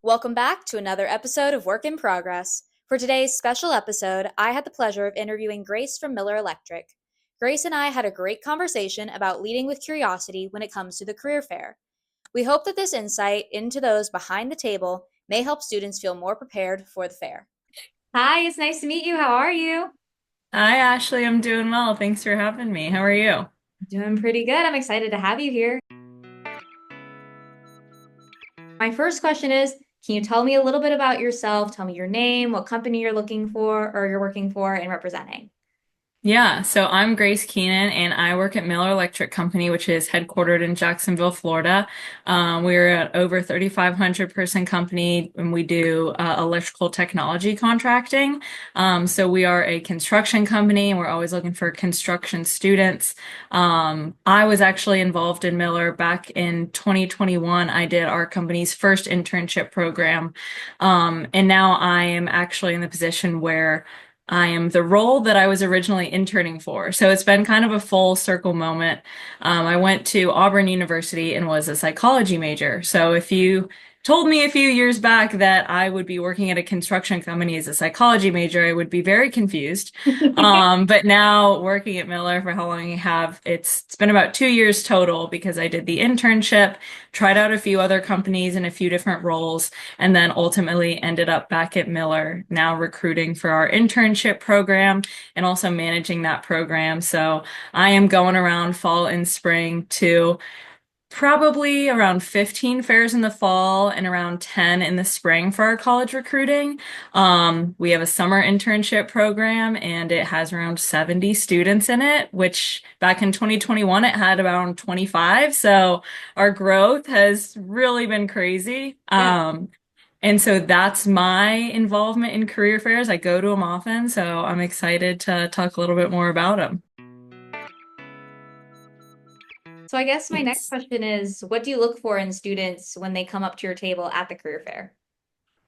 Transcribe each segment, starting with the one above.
Welcome back to another episode of Work in Progress. For today's special episode, I had the pleasure of interviewing Grace from Miller Electric. Grace and I had a great conversation about leading with curiosity when it comes to the career fair. We hope that this insight into those behind the table may help students feel more prepared for the fair. Hi, it's nice to meet you. How are you? Hi, Ashley. I'm doing well. Thanks for having me. How are you? Doing pretty good. I'm excited to have you here. My first question is, can you tell me a little bit about yourself? Tell me your name, what company you're looking for or you're working for and representing. Yeah, so I'm Grace Keenan and I work at Miller Electric Company, which is headquartered in Jacksonville, Florida. We're an over 3,500 person company and we do electrical technology contracting. So we are a construction company and we're always looking for construction students. I was actually involved in Miller back in 2021. I did our company's first internship program. And now I am actually in the position where I am the role that I was originally interning for. So it's been kind of a full circle moment. I went to Auburn University and was a psychology major. So if you told me a few years back that I would be working at a construction company as a psychology major, I would be very confused. But now working at Miller for how long I have, it's been about 2 years total because I did the internship, tried out a few other companies in a few different roles, and then ultimately ended up back at Miller, now recruiting for our internship program and also managing that program. So I am going around fall and spring to probably around 15 fairs in the fall and around 10 in the spring for our college recruiting. We have a summer internship program and it has around 70 students in it, which back in 2021 it had around 25. So our growth has really been crazy. Yeah. And so that's my involvement in career fairs. I go to them often, so I'm excited to talk a little bit more about them. So I guess my next Yes. question is, what do you look for in students when they come up to your table at the career fair?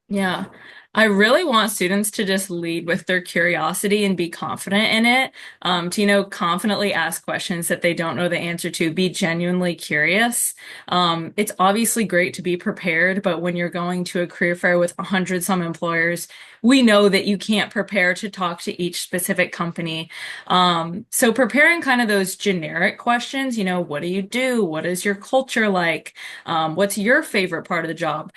Yeah, I really want students to just lead with their curiosity and be confident in it. To confidently ask questions that they don't know the answer to, be genuinely curious. It's obviously great to be prepared, but when you're going to a career fair with 100 some employers, we know that you can't prepare to talk to each specific company. So preparing kind of those generic questions, what do you do? What is your culture like? What's your favorite part of the job?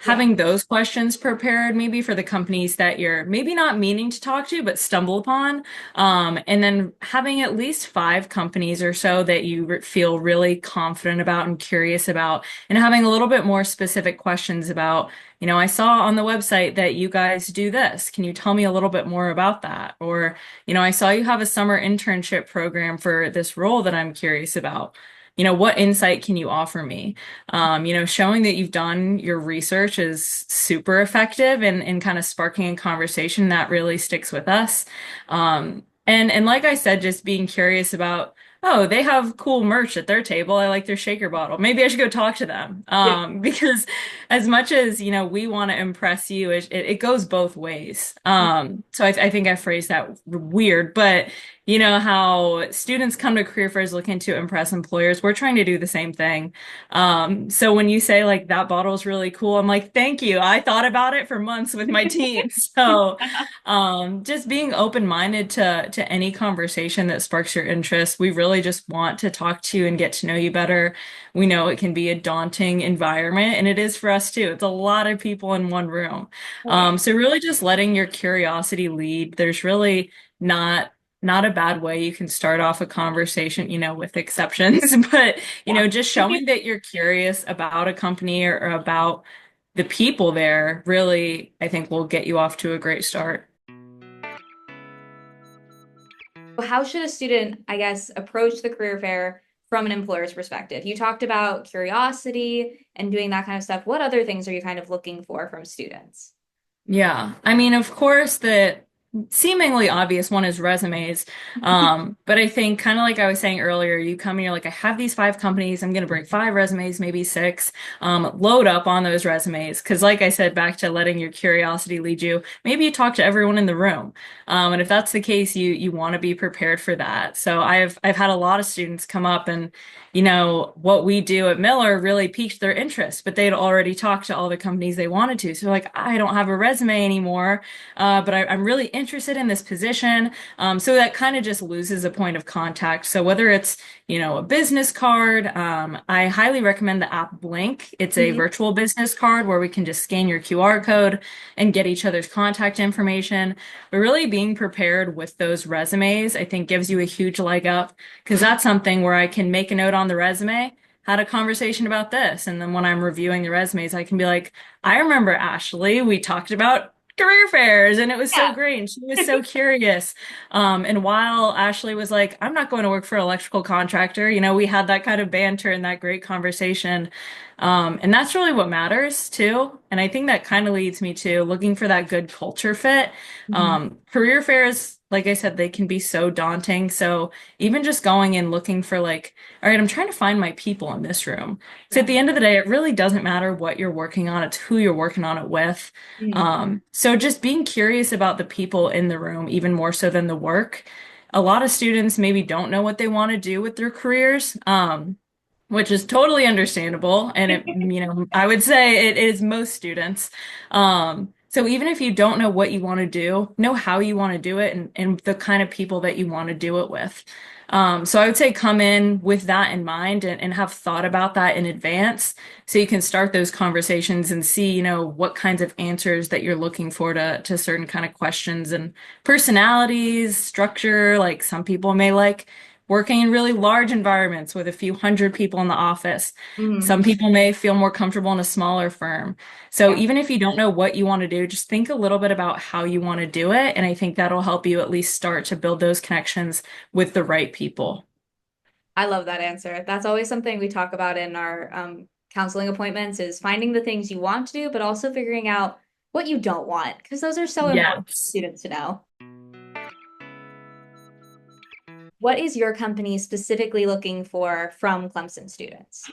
Yeah. Having those questions prepared maybe for the companies that you're maybe not meaning to talk to but stumble upon, and then having at least 5 companies or so that you feel really confident about and curious about, and having a little bit more specific questions about, I saw on the website that you guys do this, can you tell me a little bit more about that? Or I saw you have a summer internship program for this role that I'm curious about. What insight can you offer me? Showing that you've done your research is super effective and kind of sparking a conversation that really sticks with us. And like I said, just being curious about, oh, they have cool merch at their table. I like their shaker bottle. Maybe I should go talk to them. Yeah. Because as much as, we want to impress you, it goes both ways. So I think I phrased that weird, but you know how students come to career fairs looking to impress employers. We're trying to do the same thing. So when you say like that bottle is really cool, I'm like, thank you. I thought about it for months with my team. So just being open-minded to any conversation that sparks your interest. We really just want to talk to you and get to know you better. We know it can be a daunting environment, and it is for us too. It's a lot of people in one room. Oh, yeah. So really just letting your curiosity lead. There's really not a bad way you can start off a conversation, with exceptions, but Yeah. just showing that you're curious about a company or about the people there really, I think will get you off to a great start. How should a student, I guess, approach the career fair from an employer's perspective? You talked about curiosity and doing that kind of stuff. What other things are you kind of looking for from students? Yeah. I mean, of course that seemingly obvious one is resumes. But I think kind of like I was saying earlier, you come and you're like, I have these 5 companies, I'm going to bring 5 resumes, maybe 6, load up on those resumes. Because like I said, back to letting your curiosity lead you, maybe you talk to everyone in the room. And if that's the case, you want to be prepared for that. So I've had a lot of students come up and what we do at Miller really piqued their interest, but they'd already talked to all the companies they wanted to. So like, I don't have a resume anymore, but I'm really interested in this position. So that kind of just loses a point of contact. So whether it's, a business card, I highly recommend the app Blink. It's a Mhm. virtual business card where we can just scan your QR code and get each other's contact information. But really being prepared with those resumes, I think gives you a huge leg up because that's something where I can make a note on the resume. Had a conversation about this. And then when I'm reviewing the resumes, I can be like, I remember Ashley, we talked about career fairs and it was so Yeah. great and she was so curious. And while Ashley was like, I'm not going to work for an electrical contractor, we had that kind of banter and that great conversation. And that's really what matters too. And I think that kind of leads me to looking for that good culture fit. Mhm. Career fairs, like I said, they can be so daunting. So even just going and looking for like, all right, I'm trying to find my people in this room. So at Yeah. the end of the day, it really doesn't matter what you're working on, it's who you're working on it with. Mhm. So just being curious about the people in the room, even more so than the work. A lot of students maybe don't know what they want to do with their careers, which is totally understandable. And I would say it is most students. So even if you don't know what you want to do, know how you want to do it and the kind of people that you want to do it with. So I would say come in with that in mind and have thought about that in advance so you can start those conversations and see, what kinds of answers that you're looking for to certain kind of questions and personalities, structure. Like some people may like working in really large environments with a few hundred people in the office. Mhm. Some people may feel more comfortable in a smaller firm. So Yeah. even if you don't know what you want to do, just think a little bit about how you want to do it. And I think that'll help you at least start to build those connections with the right people. I love that answer. That's always something we talk about in our counseling appointments is finding the things you want to do, but also figuring out what you don't want, because those are so important for Yes. students to know. What is your company specifically looking for from Clemson students?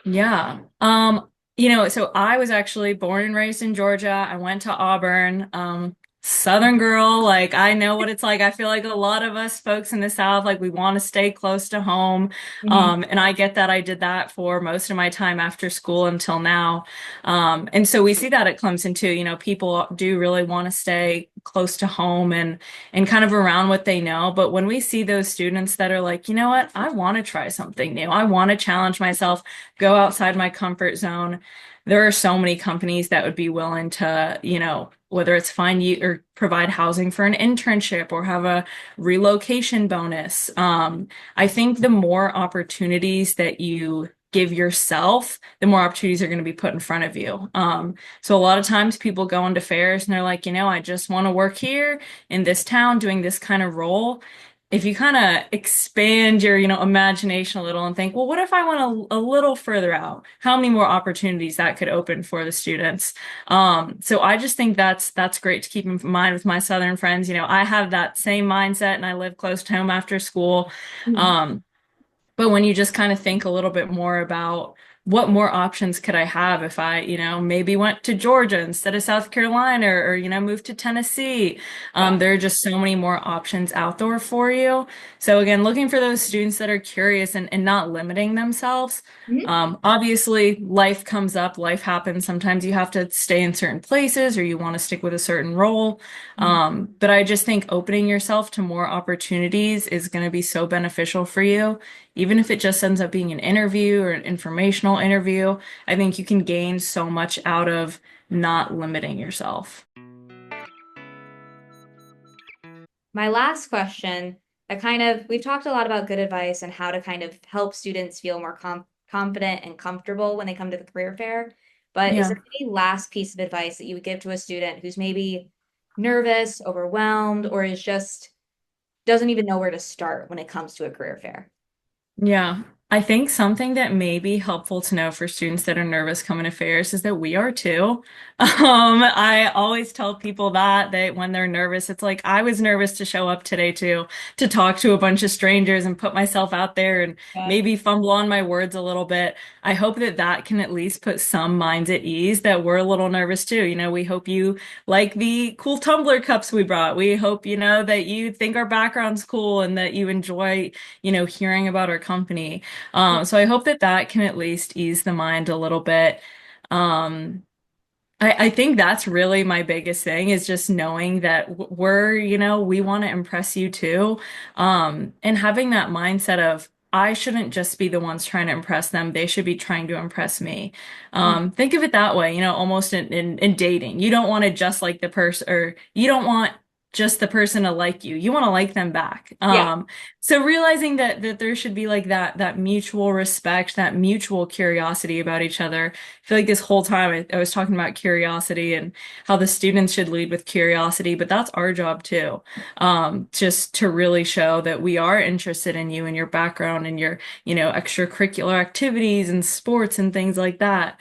Yeah. So I was actually born and raised in Georgia. I went to Auburn. Southern girl, like I know what it's like. I feel like a lot of us folks in the South, like we want to stay close to home. Mhm. And I get that I did that for most of my time after school until now. And so we see that at Clemson too. People do really want to stay close to home and kind of around what they know. But when we see those students that are like, you know what, I want to try something new. I want to challenge myself, go outside my comfort zone. There are so many companies that would be willing to, whether it's find you or provide housing for an internship or have a relocation bonus. I think the more opportunities that you give yourself, the more opportunities are going to be put in front of you. So a lot of times people go into fairs and they're like, I just want to work here in this town doing this kind of role. If you kind of expand your, imagination a little and think, well, what if I went a little further out? How many more opportunities that could open for the students? So I just think that's great to keep in mind with my Southern friends. I have that same mindset and I live close to home after school. Mhm. Um, but when you just kind of think a little bit more about what more options could I have if I, maybe went to Georgia instead of South Carolina or moved to Tennessee. Yeah. There are just so many more options out there for you. So again, looking for those students that are curious and not limiting themselves. Mhm. Obviously, life comes up, life happens. Sometimes you have to stay in certain places or you want to stick with a certain role. Mhm. But I just think opening yourself to more opportunities is going to be so beneficial for you. Even if it just ends up being an interview or an informational interview, I think you can gain so much out of not limiting yourself. My last question, we've talked a lot about good advice and how to kind of help students feel more confident and comfortable when they come to the career fair. But is Yeah. there any last piece of advice that you would give to a student who's maybe nervous, overwhelmed, or is just doesn't even know where to start when it comes to a career fair? Yeah. I think something that may be helpful to know for students that are nervous coming to fairs is that we are too. I always tell people that when they're nervous, it's like I was nervous to show up today too, to talk to a bunch of strangers and put myself out there and Yeah. maybe fumble on my words a little bit. I hope that that can at least put some minds at ease that we're a little nervous too. We hope you like the cool tumbler cups we brought. We hope, that you think our background's cool and that you enjoy, hearing about our company. So I hope that that can at least ease the mind a little bit. Um, I think that's really my biggest thing is just knowing that we're, we want to impress you too. And having that mindset of, I shouldn't just be the ones trying to impress them. They should be trying to impress me. Think of it that way, almost in dating. You don't want to just like the person, or you don't want just the person to like you. You want to like them back. Yeah. So realizing that there should be like that mutual respect, that mutual curiosity about each other. I feel like this whole time I was talking about curiosity and how the students should lead with curiosity, but that's our job too. Just to really show that we are interested in you and your background and your, extracurricular activities and sports and things like that.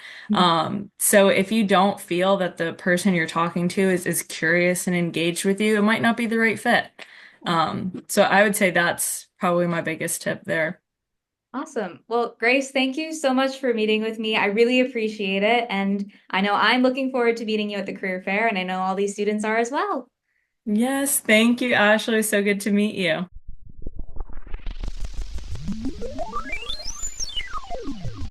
So if you don't feel that the person you're talking to is curious and engaged with you, it might not be the right fit. So I would say that's probably my biggest tip there. Awesome. Well, Grace, thank you so much for meeting with me. I really appreciate it. And I know I'm looking forward to meeting you at the career fair, and I know all these students are as well. Yes, thank you, Ashley. So good to meet you.